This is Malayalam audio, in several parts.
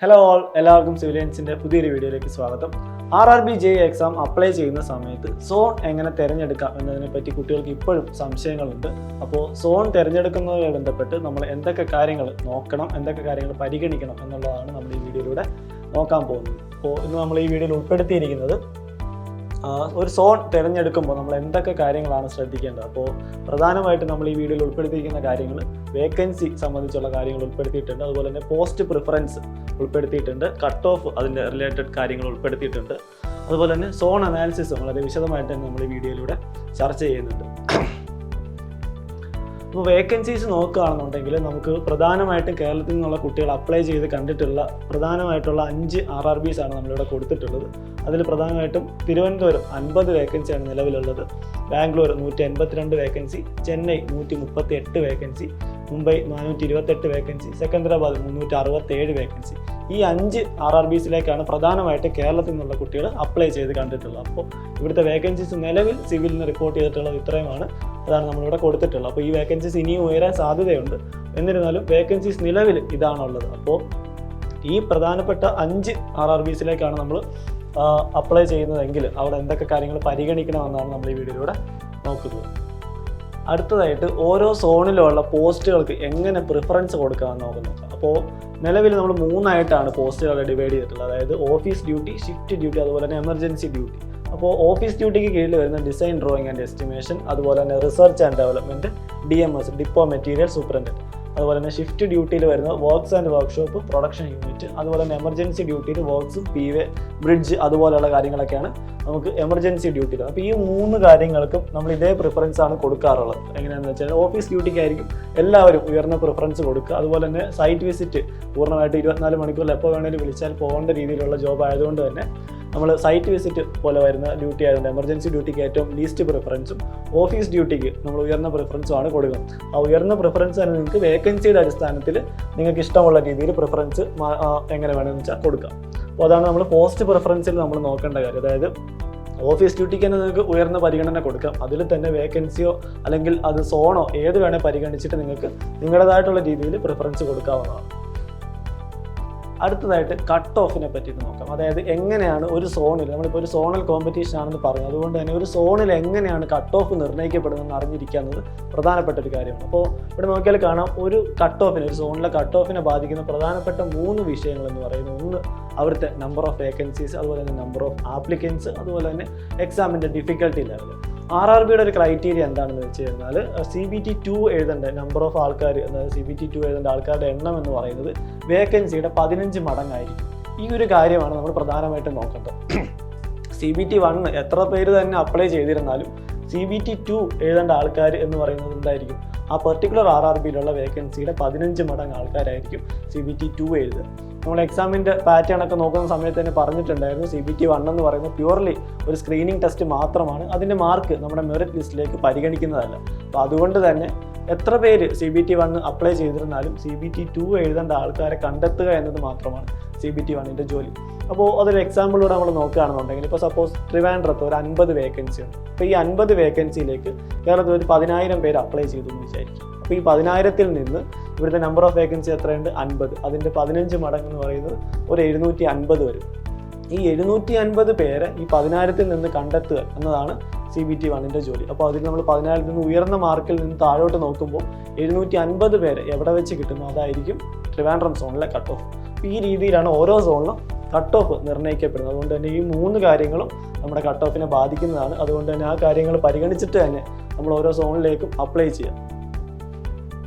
ഹലോ ഓൾ, എല്ലാവർക്കും സിവിലിയൻസിൻ്റെ പുതിയൊരു വീഡിയോയിലേക്ക് സ്വാഗതം. RRB JE എക്സാം അപ്ലൈ ചെയ്യുന്ന സമയത്ത് സോൺ എങ്ങനെ തിരഞ്ഞെടുക്കാം എന്നതിനെപ്പറ്റി കുട്ടികൾക്ക് ഇപ്പോഴും സംശയങ്ങളുണ്ട്. അപ്പോൾ സോൺ തിരഞ്ഞെടുക്കുന്നതുമായി ബന്ധപ്പെട്ട് നമ്മൾ എന്തൊക്കെ കാര്യങ്ങൾ നോക്കണം, എന്തൊക്കെ കാര്യങ്ങൾ പരിഗണിക്കണം എന്നുള്ളതാണ് നമ്മൾ ഈ വീഡിയോയിലൂടെ നോക്കാൻ പോകുന്നത്. അപ്പോൾ ഇന്ന് നമ്മൾ ഈ വീഡിയോയിൽ ഉൾപ്പെടുത്തിയിരിക്കുന്നത് ഒരു സോൺ തിരഞ്ഞെടുക്കുമ്പോൾ നമ്മൾ എന്തൊക്കെ കാര്യങ്ങളാണ് ശ്രദ്ധിക്കേണ്ടത്. അപ്പോൾ പ്രധാനമായിട്ട് നമ്മൾ ഈ വീഡിയോയിൽ ഉൾപ്പെടുത്തിയിരിക്കുന്ന കാര്യങ്ങൾ വേക്കൻസി സംബന്ധിച്ചുള്ള കാര്യങ്ങൾ ഉൾപ്പെടുത്തിയിട്ടുണ്ട്, അതുപോലെ തന്നെ പോസ്റ്റ് പ്രിഫറൻസ് ഉൾപ്പെടുത്തിയിട്ടുണ്ട്, കട്ട് ഓഫ് അതിൻ്റെ റിലേറ്റഡ് കാര്യങ്ങൾ ഉൾപ്പെടുത്തിയിട്ടുണ്ട്, അതുപോലെ തന്നെ സോൺ അനാലിസിസ് വളരെ വിശദമായിട്ട് തന്നെ നമ്മൾ ഈ വീഡിയോയിലൂടെ ചർച്ച ചെയ്യുന്നുണ്ട്. അപ്പോൾ വേക്കൻസീസ് നോക്കുകയാണെന്നുണ്ടെങ്കിൽ നമുക്ക് പ്രധാനമായിട്ടും കേരളത്തിൽ നിന്നുള്ള കുട്ടികൾ അപ്ലൈ ചെയ്ത് കണ്ടിട്ടുള്ള പ്രധാനമായിട്ടുള്ള 5 RRBs ആണ് നമ്മളിവിടെ കൊടുത്തിട്ടുള്ളത്. അതിൽ പ്രധാനമായിട്ടും തിരുവനന്തപുരം 50 വേക്കൻസിയാണ് നിലവിലുള്ളത്, Bangalore 182 vacancy, Chennai 138 vacancy, Mumbai 428 vacancy, Secunderabad 367 vacancy. ഈ 5 RRBസിലേക്കാണ് പ്രധാനമായിട്ട് കേരളത്തിൽ നിന്നുള്ള കുട്ടികൾ അപ്ലൈ ചെയ്ത് കണ്ടിട്ടുള്ളത്. അപ്പോൾ ഇവിടുത്തെ വേക്കൻസീസ് നിലവിൽ സിവിലിന് റിപ്പോർട്ട് ചെയ്തിട്ടുള്ളത് ഇത്രയുമാണ്, അതാണ് നമ്മളിവിടെ കൊടുത്തിട്ടുള്ളത്. അപ്പോൾ ഈ വേക്കൻസീസ് ഇനിയും ഉയരാൻ സാധ്യതയുണ്ട്. എന്നിരുന്നാലും വേക്കൻസീസ് നിലവിൽ ഇതാണുള്ളത്. അപ്പോൾ ഈ പ്രധാനപ്പെട്ട 5 RRBസിലേക്കാണ് നമ്മൾ അപ്ലൈ ചെയ്യുന്നതെങ്കിൽ അവിടെ എന്തൊക്കെ കാര്യങ്ങൾ പരിഗണിക്കണമെന്നാണ് നമ്മൾ ഈ വീഡിയോയിലൂടെ നോക്കുന്നത്. അടുത്തതായിട്ട് ഓരോ സോണിലുള്ള പോസ്റ്റുകൾക്ക് എങ്ങനെ പ്രിഫറൻസ് കൊടുക്കാമെന്ന് നോക്കാം. അപ്പോൾ നിലവിൽ നമ്മൾ 3 പോസ്റ്റുകളെ ഡിവൈഡ് ചെയ്തിട്ടുള്ളത്. അതായത് ഓഫീസ് ഡ്യൂട്ടി, ഷിഫ്റ്റ് ഡ്യൂട്ടി, അതുപോലെ തന്നെ എമർജൻസി ഡ്യൂട്ടി. അപ്പോൾ ഓഫീസ് ഡ്യൂട്ടിക്ക് കീഴിൽ വരുന്ന ഡിസൈൻ, ഡ്രോയിങ് ആൻഡ് എസ്റ്റിമേഷൻ, അതുപോലെ തന്നെ research and development, DMS depot material superintendent. അതുപോലെ തന്നെ ഷിഫ്റ്റ് ഡ്യൂട്ടിയിൽ വരുന്ന works and workshop, production unit. അതുപോലെ തന്നെ എമർജൻസി ഡ്യൂട്ടിയിൽ വർക്ക്സും PWA, ബ്രിഡ്ജ് അതുപോലെയുള്ള കാര്യങ്ങളൊക്കെയാണ് നമുക്ക് എമർജൻസി ഡ്യൂട്ടിയിൽ. അപ്പോൾ ഈ 3 കാര്യങ്ങൾക്കും നമ്മൾ ഇതേ പ്രിഫറൻസ് ആണ് കൊടുക്കാറുള്ളത്. എങ്ങനെയാണെന്ന് വെച്ചാൽ ഓഫീസ് ഡ്യൂട്ടിക്കായിരിക്കും എല്ലാവരും ഉയർന്ന പ്രിഫറൻസ് കൊടുക്കുക. അതുപോലെ തന്നെ സൈറ്റ് വിസിറ്റ് പൂർണ്ണമായിട്ട് 24 മണിക്കൂറിൽ എപ്പോൾ വേണമെങ്കിലും വിളിച്ചാൽ പോകേണ്ട രീതിയിലുള്ള ജോബ് ആയതുകൊണ്ട് തന്നെ നമ്മൾ സൈറ്റ് വിസിറ്റ് പോലെ വരുന്ന ഡ്യൂട്ടി ആയതുകൊണ്ട് എമർജൻസി ഡ്യൂട്ടിക്ക് ഏറ്റവും ലീസ്റ്റ് പ്രിഫറൻസും, ഓഫീസ് ഡ്യൂട്ടിക്ക് നമ്മൾ ഉയർന്ന പ്രിഫറൻസും ആണ് കൊടുക്കുന്നത്. ആ ഉയർന്ന പ്രിഫറൻസ് ആണ് നിങ്ങൾക്ക് വേക്കൻസിയുടെ അടിസ്ഥാനത്തിൽ നിങ്ങൾക്ക് ഇഷ്ടമുള്ള രീതിയിൽ പ്രിഫറൻസ് എങ്ങനെ വേണമെന്ന് വെച്ചാൽ കൊടുക്കാം. അപ്പോൾ അതാണ് നമ്മൾ പോസ്റ്റ് പ്രിഫറൻസിൽ നമ്മൾ നോക്കേണ്ട കാര്യം. അതായത് ഓഫീസ് ഡ്യൂട്ടിക്ക് തന്നെ നിങ്ങൾക്ക് ഉയർന്ന പരിഗണന കൊടുക്കാം. അതിൽ തന്നെ വേക്കൻസിയോ അല്ലെങ്കിൽ അത് സോണോ ഏത് വേണേൽ പരിഗണിച്ചിട്ട് നിങ്ങൾക്ക് നിങ്ങളുടേതായിട്ടുള്ള രീതിയിൽ പ്രിഫറൻസ് കൊടുക്കാവുന്നതാണ്. അടുത്തതായിട്ട് കട്ട് ഓഫിനെ പറ്റിയിട്ട് നോക്കാം. അതായത് എങ്ങനെയാണ് ഒരു സോണിൽ, നമ്മളിപ്പോൾ ഒരു സോണൽ കോമ്പറ്റീഷൻ ആണെന്ന് പറഞ്ഞു, അതുകൊണ്ട് തന്നെ ഒരു സോണിൽ എങ്ങനെയാണ് കട്ട് ഓഫ് നിർണ്ണയിക്കപ്പെടുന്നതെന്ന് അറിഞ്ഞിരിക്കുന്നത് പ്രധാനപ്പെട്ട ഒരു കാര്യമാണ്. അപ്പോൾ ഇവിടെ നോക്കിയാൽ കാണാം, ഒരു കട്ട് ഓഫിനെ, ഒരു സോണിലെ കട്ട് ഓഫിനെ ബാധിക്കുന്ന പ്രധാനപ്പെട്ട 3 വിഷയങ്ങൾ എന്ന് പറയുന്നത്, ഒന്ന് അവിടുത്തെ നമ്പർ ഓഫ് വേക്കൻസീസ്, അതുപോലെ തന്നെ നമ്പർ ഓഫ് ആപ്ലിക്കൻസ്, അതുപോലെ തന്നെ എക്സാമിൻ്റെ ഡിഫിക്കൽട്ടി ലെവൽ. RRBയുടെ ഒരു ക്രൈറ്റീരിയ എന്താണെന്ന് വെച്ച് കഴിഞ്ഞാൽ CBT 2 എഴുതേണ്ട നമ്പർ ഓഫ് ആൾക്കാർ, അതായത് CBT 2 എഴുതേണ്ട ആൾക്കാരുടെ എണ്ണം എന്ന് പറയുന്നത് വേക്കൻസിയുടെ 15 മടങ്ങായിരിക്കും. ഈ ഒരു കാര്യമാണ് നമ്മൾ പ്രധാനമായിട്ടും നോക്കേണ്ടത്. CBT 1 എത്ര പേര് തന്നെ അപ്ലൈ ചെയ്തിരുന്നാലും CBT 2 എഴുതേണ്ട ആൾക്കാർ എന്ന് പറയുന്നത് എന്തായിരിക്കും, ആ പെർട്ടിക്കുലർ RRBയിലുള്ള വേക്കൻസിയുടെ 15 മടങ്ങ് ആൾക്കാരായിരിക്കും CBT 2 എഴുതുക. നമ്മൾ എക്സാമിൻ്റെ പാറ്റേൺ ഒക്കെ നോക്കുന്ന സമയത്ത് തന്നെ പറഞ്ഞിട്ടുണ്ടായിരുന്നു, CBT 1 എന്ന് പറയുന്നത് പ്യുവർലി ഒരു സ്ക്രീനിങ് ടെസ്റ്റ് മാത്രമാണ്, അതിൻ്റെ മാർക്ക് നമ്മുടെ മെറിറ്റ് ലിസ്റ്റിലേക്ക് പരിഗണിക്കുന്നതല്ല. അപ്പോൾ അതുകൊണ്ട് തന്നെ എത്ര പേര് CBT 1 അപ്ലൈ ചെയ്തിരുന്നാലും CBT 2 എഴുതേണ്ട ആൾക്കാരെ കണ്ടെത്തുക എന്നത് മാത്രമാണ് CBT 1ൻ്റെ ജോലി. അപ്പോൾ അതൊരു എക്സാമ്പിളിലൂടെ നമ്മൾ നോക്കുകയാണെന്നുണ്ടെങ്കിൽ, ഇപ്പോൾ സപ്പോസ് ട്രിവാൻഡ്രത്ത് ഒരു 50 വേക്കൻസി ഉണ്ട്. അപ്പോൾ ഈ 50 വേക്കൻസിയിലേക്ക് കേരളത്തിൽ ഒരു 10,000 പേര് അപ്ലൈ ചെയ്തു എന്ന് വിചാരിക്കും. അപ്പോൾ ഈ 10,000-ൽ നിന്ന് ഇവിടുത്തെ നമ്പർ ഓഫ് വേക്കൻസി എത്രയുണ്ട്, 50. അതിൻ്റെ 15 മടങ്ങ് എന്ന് പറയുന്നത് ഒരു 750 വരും. ഈ 750 പേരെ ഈ 10,000-ൽ നിന്ന് കണ്ടെത്തുക എന്നതാണ് CBT 1ൻ്റെ ജോലി. അപ്പോൾ അതിൽ നമ്മൾ 10,000-ൽ നിന്ന് ഉയർന്ന മാർക്കിൽ നിന്ന് താഴോട്ട് നോക്കുമ്പോൾ 750 പേരെ എവിടെ വെച്ച് കിട്ടുന്നു, അതായിരിക്കും ട്രിവാൻഡ്രം സോണിലെ കട്ട് ഓഫ്. ഈ രീതിയിലാണ് ഓരോ സോണിലും കട്ട് ഓഫ് നിർണ്ണയിക്കപ്പെടുന്നത്. അതുകൊണ്ട് തന്നെ ഈ 3 കാര്യങ്ങളും നമ്മുടെ കട്ട് ഓഫിനെ ബാധിക്കുന്നതാണ്. അതുകൊണ്ട് തന്നെ ആ കാര്യങ്ങൾ പരിഗണിച്ചിട്ട് തന്നെ നമ്മൾ ഓരോ സോണിലേക്കും അപ്ലൈ ചെയ്യാം.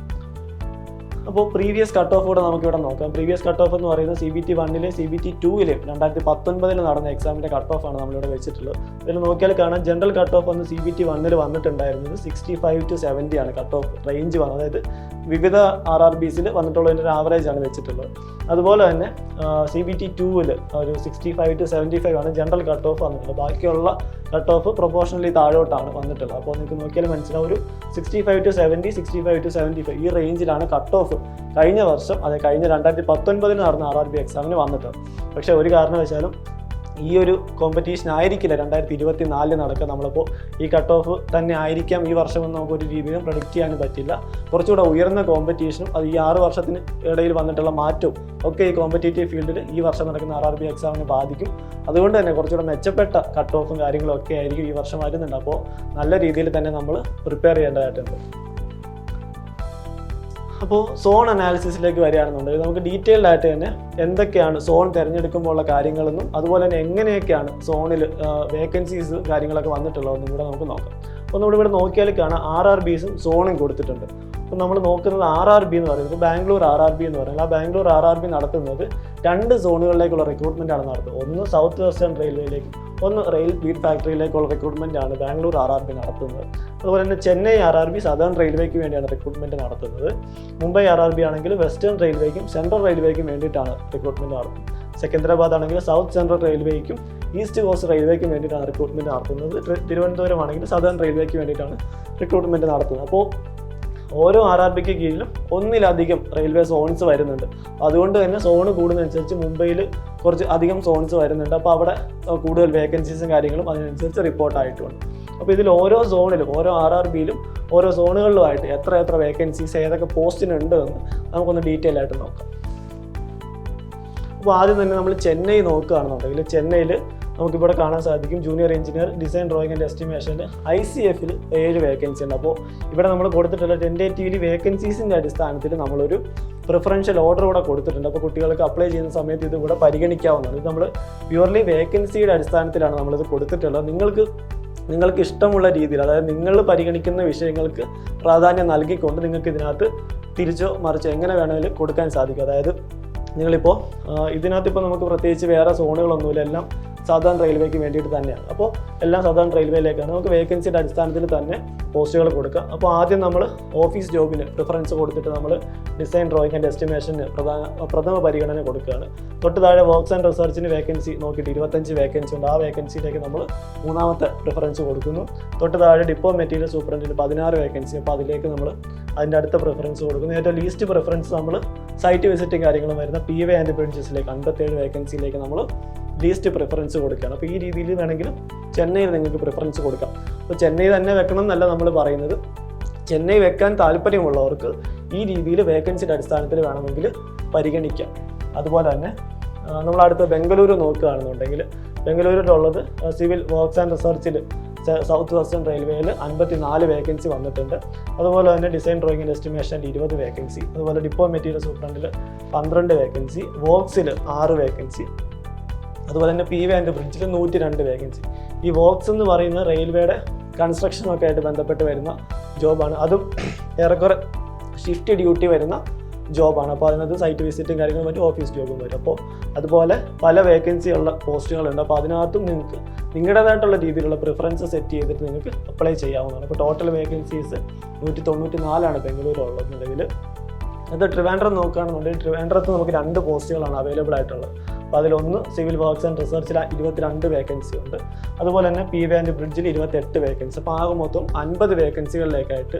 അപ്പോൾ പ്രീവിയസ് കട്ട് ഓഫ് കൂടെ നമുക്കിവിടെ നോക്കാം. പ്രീവിയസ് കട്ട് ഓഫ് എന്ന് പറയുന്നത് CBT 1-ലെ CBT 2-ലെ 2019 നടന്ന എക്സാമിൻ്റെ കട്ട് ഓഫാണ് നമ്മളിവിടെ വെച്ചിട്ടുള്ളത്. ഇതിൽ നോക്കിയാൽ കാണാം, ജനറൽ കട്ട് ഓഫ് വന്ന് CBT 1-ൽ വന്നിട്ടുണ്ടായിരുന്നത് 65 to 70 ആണ് കട്ട് ഓഫ് റേഞ്ച് വന്നത്. അതായത് വിവിധ RRBസിൽ വന്നിട്ടുള്ളതിൻ്റെ ഒരു ആവറേജ് ആണ് വെച്ചിട്ടുള്ളത്. അതുപോലെ തന്നെ CBT 2-ൽ ഒരു 65 to 75 ആണ് ജനറൽ കട്ട് ഓഫ് വന്നിട്ടുള്ളത്. ബാക്കിയുള്ള കട്ട് ഓഫ് പ്രൊപ്പോർഷണലി താഴോട്ടാണ് വന്നിട്ടുള്ളത്. അപ്പോൾ നിങ്ങൾക്ക് നോക്കിയാൽ മനസ്സിലാവും, ഒരു 65 to 70, 65 to 75 ഈ റേഞ്ചിലാണ് കട്ട് ഓഫ് കഴിഞ്ഞ വർഷം, അതായത് കഴിഞ്ഞ 2019 നടന്ന RRB എക്സാമിന് വന്നിട്ടുള്ളത്. പക്ഷേ ഒരു കാരണവശാലും ഈ ഒരു കോമ്പറ്റീഷൻ ആയിരിക്കില്ല 2024 നടക്കുക. നമ്മളിപ്പോൾ ഈ കട്ട് ഓഫ് തന്നെ ആയിരിക്കാം ഈ വർഷമെന്ന് നമുക്കൊരു രീതിയിലും പ്രഡിക്റ്റ് ചെയ്യാനും പറ്റില്ല. കുറച്ചുകൂടെ ഉയർന്ന കോമ്പറ്റീഷനും അത് ഈ 6 വർഷത്തിന് ഇടയിൽ വന്നിട്ടുള്ള മാറ്റവും ഒക്കെ ഈ കോമ്പറ്റേറ്റീവ് ഫീൽഡിൽ ഈ വർഷം നടക്കുന്ന RRB എക്സാമിനെ ബാധിക്കും. അതുകൊണ്ട് തന്നെ കുറച്ചുകൂടെ മെച്ചപ്പെട്ട കട്ട് ഓഫും കാര്യങ്ങളും ഒക്കെ ആയിരിക്കും ഈ വർഷം വരുന്നുണ്ട്. അപ്പോൾ നല്ല രീതിയിൽ തന്നെ നമ്മൾ പ്രിപ്പയർ ചെയ്യേണ്ടതായിട്ടുണ്ട്. അപ്പോൾ സോൺ അനാലിസിസിലേക്ക് വരികയാണെന്നുണ്ടെങ്കിൽ നമുക്ക് ഡീറ്റെയിൽഡ് ആയിട്ട് തന്നെ എന്തൊക്കെയാണ് സോൺ തിരഞ്ഞെടുക്കുമ്പോഴുള്ള കാര്യങ്ങളെന്നും അതുപോലെ തന്നെ എങ്ങനെയൊക്കെയാണ് സോണിൽ വേക്കൻസീസ് കാര്യങ്ങളൊക്കെ വന്നിട്ടുള്ളതെന്നും കൂടെ നമുക്ക് നോക്കാം. അപ്പോൾ നമ്മളിവിടെ നോക്കിയാൽ കാണാം RRBസും സോണും കൊടുത്തിട്ടുണ്ട്. അപ്പോൾ നമ്മൾ നോക്കുന്നത് RRB എന്ന് പറയുന്നത് ബാംഗ്ലൂർ RRB എന്ന് പറയുന്നത്. ആ ബാംഗ്ലൂർ RRB നടത്തുന്നത് 2 സോണുകളിലേക്കുള്ള റിക്രൂട്ട്മെൻ്റ് ആണ് നടത്തുന്നത്. ഒന്ന് സൗത്ത് വെസ്റ്റേൺ റെയിൽവേയിലേക്കും ഒന്ന് റെയിൽ ബീറ്റ് ഫാക്ടറിയിലേക്കുള്ള റിക്രൂട്ട്മെൻ്റ് ആണ് ബാംഗ്ലൂർ RRB നടത്തുന്നത്. അതുപോലെ തന്നെ ചെന്നൈ RRB സദേൺ റെയിൽവേക്ക് വേണ്ടിയാണ് റിക്രൂട്ട്മെൻറ്റ് നടത്തുന്നത്. മുംബൈ RRB ആണെങ്കിൽ വെസ്റ്റേൺ റെയിൽവേക്കും സെൻട്രൽ റെയിൽവേക്കും വേണ്ടിയിട്ടാണ് റിക്രൂട്ട്മെൻറ്റ് നടത്തുന്നത്. സെക്കന്ദരാബാദ് ആണെങ്കിൽ സൗത്ത് സെൻട്രൽ റെയിൽവേക്കും ഈസ്റ്റ് കോസ്റ്റ് റെയിൽവേക്കും വേണ്ടിയിട്ടാണ് റിക്രൂട്ട്മെൻറ്റ് നടത്തുന്നത്. തിരുവനന്തപുരം ആണെങ്കിൽ സദേൺ റെയിൽവേക്ക് വേണ്ടിയിട്ടാണ് റിക്രൂട്ട്മെൻറ്റ് നടത്തുന്നത്. അപ്പോൾ ഓരോ RRBക്ക് കീഴിലും ഒന്നിലധികം റെയിൽവേ സോൺസ് വരുന്നുണ്ട്. അതുകൊണ്ട് തന്നെ സോണ് കൂടുന്നതനുസരിച്ച് മുംബൈയിൽ കുറച്ച് അധികം സോൺസ് വരുന്നുണ്ട്. അപ്പോൾ അവിടെ കൂടുതൽ വേക്കൻസീസും കാര്യങ്ങളും അതിനനുസരിച്ച് റിപ്പോർട്ടായിട്ടുണ്ട്. അപ്പോൾ ഇതിൽ ഓരോ സോണിലും ഓരോ RRBയിലും ഓരോ സോണുകളിലുമായിട്ട് എത്ര വേക്കൻസീസ് ഏതൊക്കെ പോസ്റ്റിനുണ്ട് എന്ന് നമുക്കൊന്ന് ഡീറ്റെയിൽ ആയിട്ട് നോക്കാം. അപ്പോൾ ആദ്യം തന്നെ നമ്മൾ ചെന്നൈ നോക്കുകയാണെന്നുണ്ടെങ്കിൽ ചെന്നൈയിൽ നമുക്കിവിടെ കാണാൻ സാധിക്കും junior engineer design drawing and എസ്റ്റിമേഷനിൽ ICFൽ 7 വേക്കൻസി ഉണ്ട്. അപ്പോൾ ഇവിടെ നമ്മൾ കൊടുത്തിട്ടുള്ള ടെൻറ്റേറ്റീവ്ലി വേക്കൻസീസിൻ്റെ അടിസ്ഥാനത്തിൽ നമ്മളൊരു പ്രിഫറൻഷ്യൽ ഓർഡർ കൂടെ കൊടുത്തിട്ടുണ്ട്. അപ്പോൾ കുട്ടികൾക്ക് അപ്ലൈ ചെയ്യുന്ന സമയത്ത് ഇത് കൂടെ പരിഗണിക്കാവുന്നതാണ്. ഇത് നമ്മൾ പ്യുവർലി വേക്കൻസിയുടെ അടിസ്ഥാനത്തിലാണ് നമ്മളിത് കൊടുത്തിട്ടുള്ളത്. നിങ്ങൾക്ക് ഇഷ്ടമുള്ള രീതിയിൽ, അതായത് നിങ്ങൾ പരിഗണിക്കുന്ന വിഷയങ്ങൾക്ക് പ്രാധാന്യം നൽകിക്കൊണ്ട് നിങ്ങൾക്ക് ഇതിനകത്ത് തിരിച്ചോ മറിച്ചോ എങ്ങനെ വേണമെങ്കിലും കൊടുക്കാൻ സാധിക്കും. അതായത് നിങ്ങളിപ്പോൾ ഇതിനകത്തിപ്പോൾ നമുക്ക് പ്രത്യേകിച്ച് വേറെ സോണുകളൊന്നുമില്ല, എല്ലാം സദേൺ റെയിൽവേക്ക് വേണ്ടിയിട്ട് തന്നെയാണ്. അപ്പോൾ എല്ലാം സദേൺ റെയിൽവേയിലേക്കാണ്. നമുക്ക് വേക്കൻസിയുടെ അടിസ്ഥാനത്തിൽ തന്നെ പോസ്റ്റുകൾ കൊടുക്കാം. അപ്പോൾ ആദ്യം നമ്മൾ ഓഫീസ് ജോബിന് പ്രിഫറൻസ് കൊടുത്തിട്ട് നമ്മൾ ഡിസൈൻ ഡ്രോയിങ് ആൻഡ് എസ്റ്റിമേഷന് പ്രഥമ പരിഗണന കൊടുക്കുകയാണ്. തൊട്ട് താഴെ വർക്ക്സ് ആൻഡ് റിസർച്ചിന് വേക്കൻസി നോക്കിയിട്ട് 25 വേക്കൻസി ഉണ്ട്. ആ വേക്കൻസിയിലേക്ക് നമ്മൾ 3ാമത്തെ പ്രിഫറൻസ് കൊടുക്കുന്നു. തൊട്ട് താഴെ ഡിപ്പോ മെറ്റീരിയൽ സൂപ്രണ്ടിന് 16 വേക്കൻസി. അപ്പോൾ അതിലേക്ക് നമ്മൾ അതിൻ്റെ അടുത്ത പ്രിഫറൻസ് കൊടുക്കുന്നു. ഏറ്റവും ലീസ്റ്റ് പ്രിഫറൻസ് നമ്മൾ സൈറ്റ് വിസിറ്റും കാര്യങ്ങളും വരുന്ന PV ആൻഡ് ബ്രിഡ്ജസിലേക്ക് 57 വേക്കൻസിയിലേക്ക് നമ്മൾ ലീസ്റ്റ് പ്രിഫറൻസ് കൊടുക്കുകയാണ്. അപ്പോൾ ഈ രീതിയിൽ വേണമെങ്കിലും ചെന്നൈയിൽ നിങ്ങൾക്ക് പ്രിഫറൻസ് കൊടുക്കാം. അപ്പോൾ ചെന്നൈ തന്നെ വെക്കണം എന്നല്ല നമ്മൾ പറയുന്നത്. ചെന്നൈ വെക്കാൻ താല്പര്യമുള്ളവർക്ക് ഈ രീതിയിൽ വേക്കൻസിയുടെ അടിസ്ഥാനത്തിൽ വേണമെങ്കിൽ പരിഗണിക്കാം. അതുപോലെ തന്നെ നമ്മൾ അടുത്ത ബംഗളൂരു നോക്കുകയാണെന്നുണ്ടെങ്കിൽ ബംഗളൂരിലുള്ളത് സിവിൽ വർക്ക്സ് ആൻഡ് റിസർച്ചിൽ സൗത്ത് വെസ്റ്റേൺ റെയിൽവേയിൽ 54 വേക്കൻസി വന്നിട്ടുണ്ട്. അതുപോലെ തന്നെ ഡിസൈൻ ഡ്രോയിങ് ആൻഡ് എസ്റ്റിമേഷനിൽ 20 വേക്കൻസി. അതുപോലെ ഡിപ്പോ മെറ്റീരിയൽ സൂപ്രണ്ടിൽ 12 വേക്കൻസി. വർക്ക്സിൽ 6 വേക്കൻസി. അതുപോലെ തന്നെ PV ആൻഡ് ബ്രിഡ്ജിൽ 102 വേക്കൻസി. ഈ വർക്ക്സ് എന്ന് പറയുന്ന റെയിൽവേയുടെ കൺസ്ട്രക്ഷനൊക്കെ ആയിട്ട് ബന്ധപ്പെട്ട് വരുന്ന ജോബാണ്. അതും ഏറെക്കുറെ ഷിഫ്റ്റ് ഡ്യൂട്ടി വരുന്ന ജോബാണ്. അപ്പോൾ അതിനകത്ത് സൈറ്റ് വിസിറ്റും കാര്യങ്ങളും വരും, ഓഫീസ് ജോബും വരും. അപ്പോൾ അതുപോലെ പല വേക്കൻസി ഉള്ള പോസ്റ്റുകളുണ്ട്. അപ്പോൾ അതിനകത്തും നിങ്ങൾക്ക് നിങ്ങളുടേതായിട്ടുള്ള രീതിയിലുള്ള പ്രിഫറൻസ് സെറ്റ് ചെയ്തിട്ട് നിങ്ങൾക്ക് അപ്ലൈ ചെയ്യാവുന്നതാണ്. അപ്പോൾ ടോട്ടൽ വേക്കൻസീസ് 194 ബംഗളൂരുള്ളത് നിലവിൽ. അത് ട്രിവാൻഡ്രം നോക്കുകയാണെന്നുണ്ടെങ്കിൽ ട്രിവാൻഡ്രത്ത് നമുക്ക് 2 പോസ്റ്റുകളാണ് അവൈലബിൾ ആയിട്ടുള്ളത്. അപ്പോൾ അതിലൊന്ന് സിവിൽ വർക്ക്സ് ആൻഡ് റിസർച്ചിൽ 22 വേക്കൻസി ഉണ്ട്. അതുപോലെ തന്നെ PV ആൻഡ് ബ്രിഡ്ജിൽ 28 വേക്കൻസി. അപ്പോൾ ആകെ മൊത്തം 50 വേക്കൻസികളിലേക്കായിട്ട്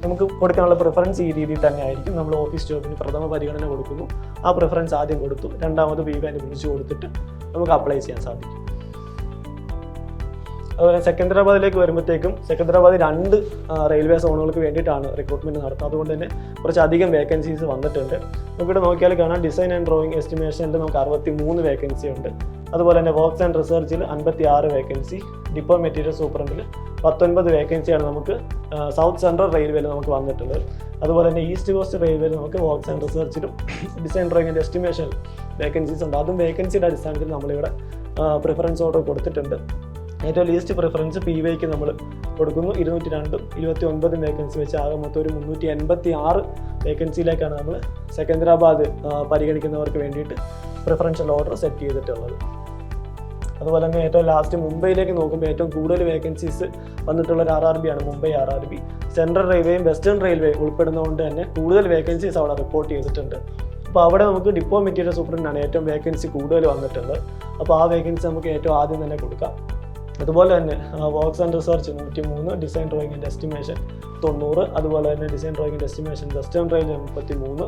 നമുക്ക് കൊടുക്കാനുള്ള പ്രിഫറൻസ് ഈ രീതിയിൽ തന്നെ ആയിരിക്കും. നമ്മൾ ഓഫീസ് ജോബിന് പ്രഥമ പരിഗണന കൊടുക്കുന്നു. ആ പ്രിഫറൻസ് ആദ്യം കൊടുത്തു, രണ്ടാമത് PV ആൻഡ് ബ്രിഡ്ജ് കൊടുത്തിട്ട് നമുക്ക് അപ്ലൈ ചെയ്യാൻ സാധിക്കും. അതുപോലെ സെക്കന്ദരാബാദിലേക്ക് വരുമ്പോഴത്തേക്കും സെക്കന്ദരാബാദ് 2 റെയിൽവേ സോണുകൾക്ക് വേണ്ടിയിട്ടാണ് റിക്രൂട്ട്മെൻറ്റ് നടത്തുന്നത്. അതുകൊണ്ട് തന്നെ കുറച്ചധികം വേക്കൻസീസ് വന്നിട്ടുണ്ട്. നമുക്കിവിടെ നോക്കിയാൽ കാണാം ഡിസൈൻ ആൻഡ് ഡ്രോയിങ് എസ്റ്റിമേഷനിൽ നമുക്ക് 63 വേക്കൻസി ഉണ്ട്. അതുപോലെ തന്നെ വർക്ക്സ് ആൻഡ് റിസർച്ചിൽ 56 വേക്കൻസി. ഡിപ്പോ മെറ്റീരിയൽ സൂപ്രണ്ടിൽ 19 വേക്കൻസിയാണ് നമുക്ക് സൗത്ത് സെൻട്രൽ റെയിൽവേയിൽ നമുക്ക് വന്നിട്ടുള്ളത്. അതുപോലെ തന്നെ ഈസ്റ്റ് കോസ്റ്റ് റെയിൽവേയിൽ നമുക്ക് വർക്ക്സ് ആൻഡ് റിസർച്ചിലും design drawing and estimation vacancies ഉണ്ട്. അതും വേക്കൻസിയുടെ അടിസ്ഥാനത്തിൽ നമ്മളിവിടെ പ്രിഫറൻസ് ഓർഡർ കൊടുത്തിട്ടുണ്ട്. ഏറ്റവും ലീസ്റ്റ് പ്രിഫറൻസ് PVക്ക് നമ്മൾ കൊടുക്കുന്നു. 202 29 വേക്കൻസി വെച്ച് ആകെ മൊത്തം ഒരു 386 വേക്കൻസിയിലേക്കാണ് നമ്മൾ സെക്കന്ദരാബാദ് പരിഗണിക്കുന്നവർക്ക് വേണ്ടിയിട്ട് പ്രിഫറൻഷ്യൽ ഓർഡർ സെറ്റ് ചെയ്തിട്ടുള്ളത്. അതുപോലെ തന്നെ ഏറ്റവും ലാസ്റ്റ് മുംബൈയിലേക്ക് നോക്കുമ്പോൾ ഏറ്റവും കൂടുതൽ വേക്കൻസീസ് വന്നിട്ടുള്ള ഒരു RRB ആണ് മുംബൈ RRB. സെൻട്രൽ റെയിൽവേയും വെസ്റ്റേൺ റെയിൽവേ ഉൾപ്പെടുന്നതുകൊണ്ട് തന്നെ കൂടുതൽ വേക്കൻസീസ് അവിടെ റിപ്പോർട്ട് ചെയ്തിട്ടുണ്ട്. അപ്പോൾ അവിടെ നമുക്ക് ഡിപ്പോ മെറ്റീരിയൽ സൂപ്രണ്ടിനാണ് ഏറ്റവും വേക്കൻസി കൂടുതൽ വന്നിട്ടുള്ളത്. അപ്പോൾ ആ വേക്കൻസി നമുക്ക് ഏറ്റവും ആദ്യം തന്നെ കൊടുക്കാം. അതുപോലെ തന്നെ works and research 103, design drawing and estimation 90, അതുപോലെ തന്നെ design drawing and estimation western railway 33,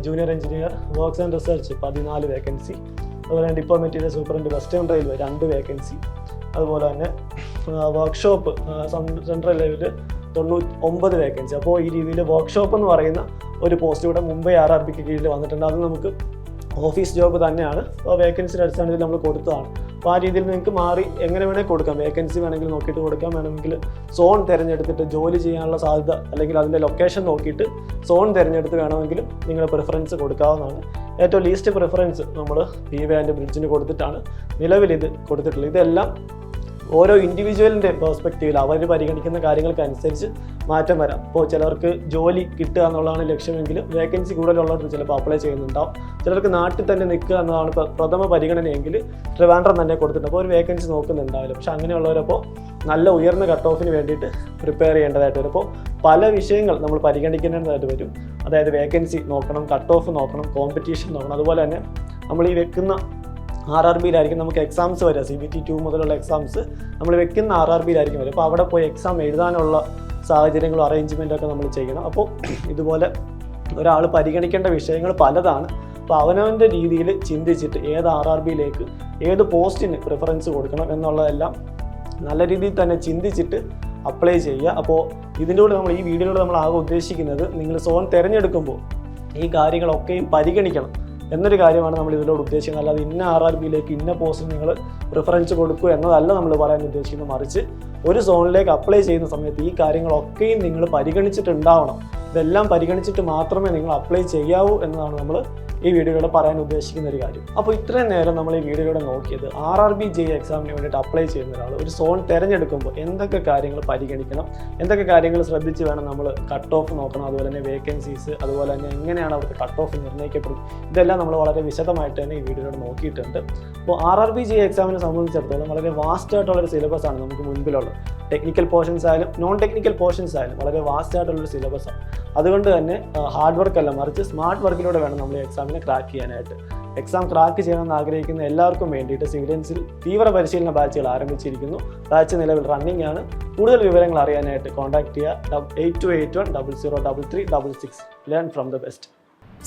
junior engineer works and research 14 vacancy. അതുപോലെ തന്നെ ഡിപ്പോ മെറ്റീരിയൽ സൂപ്പറിൻ്റെ വെസ്റ്റേൺ റെയിൽവേ 2 വേക്കൻസി, അതുപോലെ തന്നെ വർക്ക്ഷോപ്പ് സെൻട്രൽ ലെവലിൽ 99 വേക്കൻസി. അപ്പോൾ ഈ രീതിയിൽ വർക്ക്ഷോപ്പ് എന്ന് പറയുന്ന ഒരു പോസ്റ്റ് ഇവിടെ മുംബൈ RRBക്ക് കീഴിൽ വന്നിട്ടുണ്ട്. അത് നമുക്ക് ഓഫീസ് ജോബ് തന്നെയാണ്. അപ്പോൾ വേക്കൻസിയുടെ അടിസ്ഥാനത്തിൽ നമ്മൾ കൊടുത്തതാണ്. അപ്പോൾ ആ രീതിയിൽ നിങ്ങൾക്ക് മാറി എങ്ങനെ വേണമെങ്കിൽ കൊടുക്കാം. വേക്കൻസി വേണമെങ്കിൽ നോക്കിയിട്ട് കൊടുക്കാം, വേണമെങ്കിൽ സോൺ തിരഞ്ഞെടുത്തിട്ട് ജോലി ചെയ്യാനുള്ള സാധ്യത അല്ലെങ്കിൽ അതിൻ്റെ ലൊക്കേഷൻ നോക്കിയിട്ട് സോൺ തിരഞ്ഞെടുത്ത് വേണമെങ്കിലും നിങ്ങൾ പ്രിഫറൻസ് കൊടുക്കാവുന്നതാണ്. ഏറ്റവും ലീസ്റ്റ് പ്രിഫറൻസ് നമ്മൾ PV ആൻഡ് ബ്രിഡ്ജിന് കൊടുത്തിട്ടാണ് നിലവിൽ ഇത് കൊടുത്തിട്ടുള്ളത്. ഇതെല്ലാം ഓരോ ഇൻഡിവിജ്വലിൻ്റെ പെർസ്പെക്റ്റീവിൽ അവർ പരിഗണിക്കുന്ന കാര്യങ്ങൾക്കനുസരിച്ച് മാറ്റം വരാം. ഇപ്പോൾ ചിലർക്ക് ജോലി കിട്ടുക എന്നുള്ളതാണ് ലക്ഷ്യമെങ്കിലും വേക്കൻസി കൂടുതലുള്ളവർക്ക് ചിലപ്പോൾ അപ്ലൈ ചെയ്യുന്നുണ്ടാവും. ചിലർക്ക് നാട്ടിൽ തന്നെ നിൽക്കുക എന്നതാണ് പ്രഥമ പരിഗണനയെങ്കിൽ ട്രിവാൻഡ്രം തന്നെ കൊടുത്തിട്ടുണ്ട്. അപ്പോൾ ഒരു വേക്കൻസി നോക്കുന്നുണ്ടാവില്ല. പക്ഷെ അങ്ങനെയുള്ളവരപ്പോൾ നല്ല ഉയർന്ന കട്ട് ഓഫിന് വേണ്ടിയിട്ട് പ്രിപ്പയർ ചെയ്യേണ്ടതായിട്ട് വരും. അപ്പോൾ പല വിഷയങ്ങൾ നമ്മൾ പരിഗണിക്കേണ്ടതായിട്ട് വരും. അതായത് വേക്കൻസി നോക്കണം, കട്ട് ഓഫ് നോക്കണം, കോമ്പറ്റീഷൻ നോക്കണം. അതുപോലെ തന്നെ നമ്മൾ ഈ വെക്കുന്ന RRBയിലായിരിക്കും നമുക്ക് എക്സാംസ് വരിക. CBT 2 മുതലുള്ള എക്സാംസ് നമ്മൾ വെക്കുന്ന RRBയിലായിരിക്കും വരിക. അപ്പോൾ അവിടെ പോയി എക്സാം എഴുതാനുള്ള സാഹചര്യങ്ങളും അറേഞ്ച്മെൻറ്റൊക്കെ നമ്മൾ ചെയ്യണം. അപ്പോൾ ഇതുപോലെ ഒരാൾ പരിഗണിക്കേണ്ട വിഷയങ്ങൾ പലതാണ്. അപ്പോൾ അവനവൻ്റെ രീതിയിൽ ചിന്തിച്ചിട്ട് ഏത് RRBയിലേക്ക് ഏത് പോസ്റ്റിന് പ്രിഫറൻസ് കൊടുക്കണം എന്നുള്ളതെല്ലാം നല്ല രീതിയിൽ തന്നെ ചിന്തിച്ചിട്ട് അപ്ലൈ ചെയ്യുക. അപ്പോൾ ഇതിൻ്റെ കൂടെ നമ്മൾ ഈ വീഡിയോയിലൂടെ നമ്മൾ ആകെ ഉദ്ദേശിക്കുന്നത് നിങ്ങൾ സോൺ തിരഞ്ഞെടുക്കുമ്പോൾ ഈ കാര്യങ്ങളൊക്കെയും പരിഗണിക്കണം എന്നൊരു കാര്യമാണ് നമ്മൾ ഇതിലൂടെ ഉദ്ദേശിക്കുന്നത്. അല്ലാതെ ഇന്ന RRBയിലേക്ക് ഇന്ന പോസ്റ്റിന് നിങ്ങൾ പ്രിഫറൻസ് കൊടുക്കുക എന്നതല്ല നമ്മൾ പറയാൻ ഉദ്ദേശിക്കുന്നത്. മറിച്ച് ഒരു സോണിലേക്ക് അപ്ലൈ ചെയ്യുന്ന സമയത്ത് ഈ കാര്യങ്ങളൊക്കെയും നിങ്ങൾ പരിഗണിച്ചിട്ടുണ്ടാവണം. ഇതെല്ലാം പരിഗണിച്ചിട്ട് മാത്രമേ നിങ്ങൾ അപ്ലൈ ചെയ്യാവൂ എന്നതാണ് നമ്മൾ ഈ വീഡിയോയിലൂടെ പറയാൻ ഉദ്ദേശിക്കുന്ന ഒരു കാര്യം. അപ്പോൾ ഇത്രയും നേരം നമ്മൾ ഈ വീഡിയോയിലൂടെ നോക്കിയത് RRB JEE എക്സാമിന് വേണ്ടിയിട്ട് അപ്ലൈ ചെയ്യുന്ന ഒരാൾ ഒരു സോൺ തിരഞ്ഞെടുക്കുമ്പോൾ എന്തൊക്കെ കാര്യങ്ങൾ പരിഗണിക്കണം, എന്തൊക്കെ കാര്യങ്ങൾ ശ്രദ്ധിച്ച് വേണം നമ്മൾ കട്ട് ഓഫ് നോക്കണം, അതുപോലെ തന്നെ വേക്കൻസീസ്, അതുപോലെ തന്നെ എങ്ങനെയാണ് അവർക്ക് കട്ട് ഓഫ് നിർണ്ണയിക്കപ്പെടും, ഇതെല്ലാം നമ്മൾ വളരെ വിശദമായിട്ട് തന്നെ ഈ വീഡിയോയിലൂടെ നോക്കിയിട്ടുണ്ട്. അപ്പോൾ RRB JEE എക്സാമിനെ സംബന്ധിച്ചിടത്തോളം വളരെ വാസ്റ്റ് ആയിട്ടുള്ളൊരു സിലബസ് ആണ് നമുക്ക് മുൻപിലുള്ളത്. ടെക്നിക്കൽ പോർഷൻസ് ആയാലും നോൺ ടെക്നിക്കൽ പോർഷൻസ് ആയാലും വളരെ വാസ്റ്റ് ആയിട്ടുള്ളൊരു സിലബസാണ്. അതുകൊണ്ട് തന്നെ ഹാർഡ് വർക്ക് അല്ല, മറിച്ച് സ്മാർട്ട് വർക്കിലൂടെ വേണം നമ്മൾ എക്സാമിനെ ക്രാക്ക് ചെയ്യാനായിട്ട്. എക്സാം ക്രാക്ക് ചെയ്യണമെന്ന് ആഗ്രഹിക്കുന്ന എല്ലാവർക്കും വേണ്ടിയിട്ട് സിവിലിയൻസിൽ തീവ്ര പരിശീലന ബാച്ചുകൾ ആരംഭിച്ചിരിക്കുന്നു. ബാച്ച് നിലവിൽ റണ്ണിംഗ് ആണ്. കൂടുതൽ വിവരങ്ങൾ അറിയാനായിട്ട് കോൺടാക്ട് ചെയ്യുക 8281003366. Learn from the best.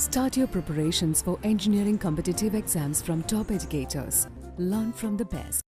Start your preparations for engineering competitive exams from top educators. Learn from the best.